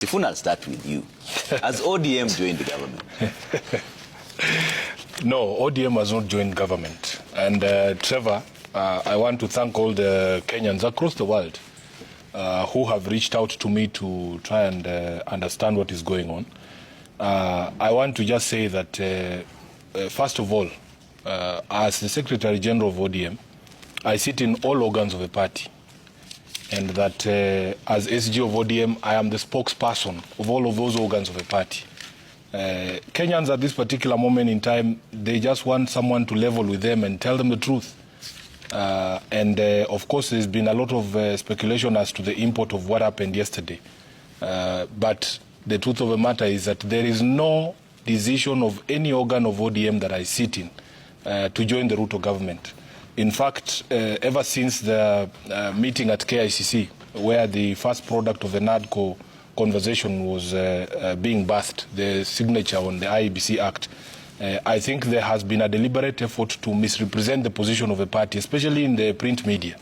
Sifuna, I'll start with you. Has ODM joined the government? No, ODM has not joined government. And Trevor, I want to thank all the Kenyans across the world who have reached out to me to try and understand what is going on. I want to just say that, first of all, as the Secretary General of ODM, I sit in all organs of the party. And that as SG of ODM, I am the spokesperson of all of those organs of the party. Kenyans at this particular moment in time, they just want someone to level with them and tell them the truth. Of course, there's been a lot of speculation as to the import of what happened yesterday. But the truth of the matter is that there is no decision of any organ of ODM that I sit in to join the Ruto government. In fact, ever since the meeting at KICC, where the first product of the NADCO conversation was being birthed, the signature on the IEBC Act, I think there has been a deliberate effort to misrepresent the position of the party, especially in the print media.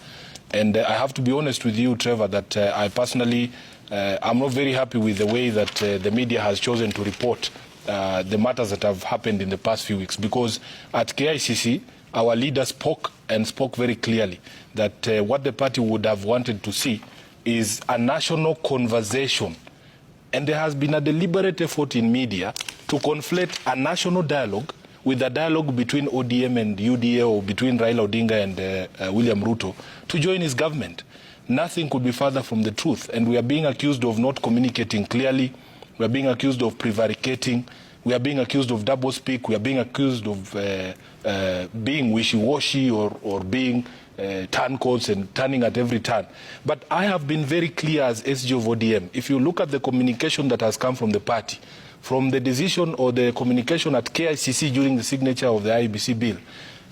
And I have to be honest with you, Trevor, that I personally am not very happy with the way that the media has chosen to report the matters that have happened in the past few weeks. Because at KICC, our leader spoke very clearly that what the party would have wanted to see is a national conversation. And there has been a deliberate effort in media to conflate a national dialogue with a dialogue between ODM and UDA, or between Raila Odinga and William Ruto, to join his government. Nothing could be further from the truth. And we are being accused of not communicating clearly. We are being accused of prevaricating. We are being accused of doublespeak. We are being accused of being wishy-washy or being turncoats and turning at every turn. But I have been very clear as SG of ODM. If you look at the communication that has come from the party, from the decision or the communication at KICC during the signature of the IEBC bill,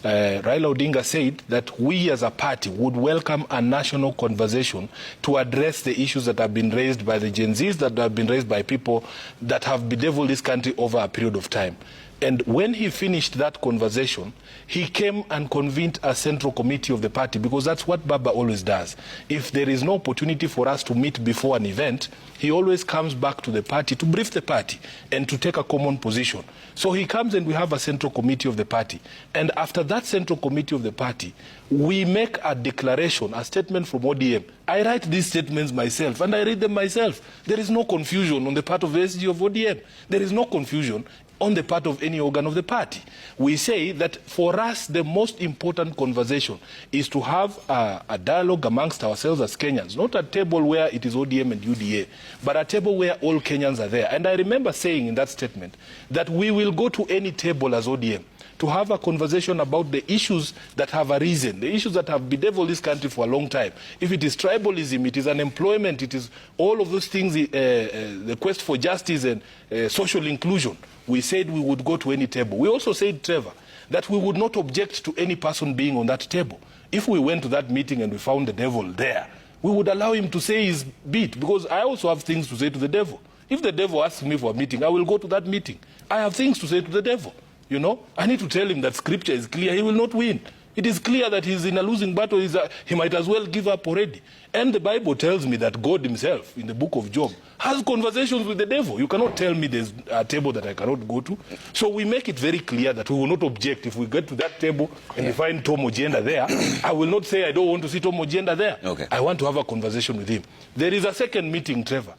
Raila Odinga said that we as a party would welcome a national conversation to address the issues that have been raised by the Gen Zs, that have been raised by people that have bedeviled this country over a period of time. And when he finished that conversation, he came and convened a central committee of the party, because that's what Baba always does. If there is no opportunity for us to meet before an event, he always comes back to the party to brief the party and to take a common position. So he comes and we have a central committee of the party. And after that central committee of the party, we make a declaration, a statement from ODM. I write these statements myself and I read them myself. There is no confusion on the part of the SG of ODM. There is no confusion on the part of any organ of the party. We say that for us, the most important conversation is to have a dialogue amongst ourselves as Kenyans, not a table where it is ODM and UDA, but a table where all Kenyans are there. And I remember saying in that statement that we will go to any table as ODM to have a conversation about the issues that have arisen, the issues that have bedeviled this country for a long time. If it is tribalism, it is unemployment, it is all of those things, the quest for justice and social inclusion. We said we would go to any table. We also said, Trevor, that we would not object to any person being on that table. If we went to that meeting and we found the devil there, we would allow him to say his bit, because I also have things to say to the devil. If the devil asks me for a meeting, I will go to that meeting. I have things to say to the devil. You know, I need to tell him that scripture is clear. He will not win. It is clear that he's in a losing battle. He might as well give up already. And the Bible tells me that God himself, in the book of Job, has conversations with the devil. You cannot tell me there's a table that I cannot go to. So we make it very clear that we will not object. If we get to that table and we find Tom Ojienda there, I will not say I don't want to see Tom Ojienda there. Okay. I want to have a conversation with him. There is a second meeting, Trevor.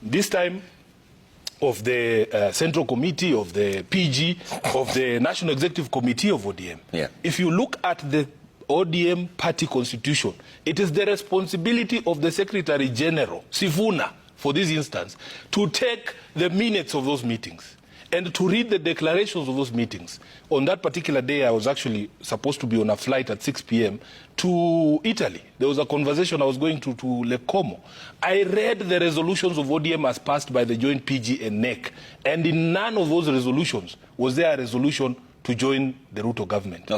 This time, of the Central Committee, of the PG, of the National Executive Committee of ODM. Yeah. If you look at the ODM party constitution, it is the responsibility of the Secretary General, Sifuna, for this instance, to take the minutes of those meetings and to read the declarations of those meetings. On that particular day, I was actually supposed to be on a flight at 6 p.m. to Italy. There was a conversation I was going to Lake Como. I read the resolutions of ODM as passed by the joint PG and NEC, and in none of those resolutions was there a resolution to join the Ruto government. Okay.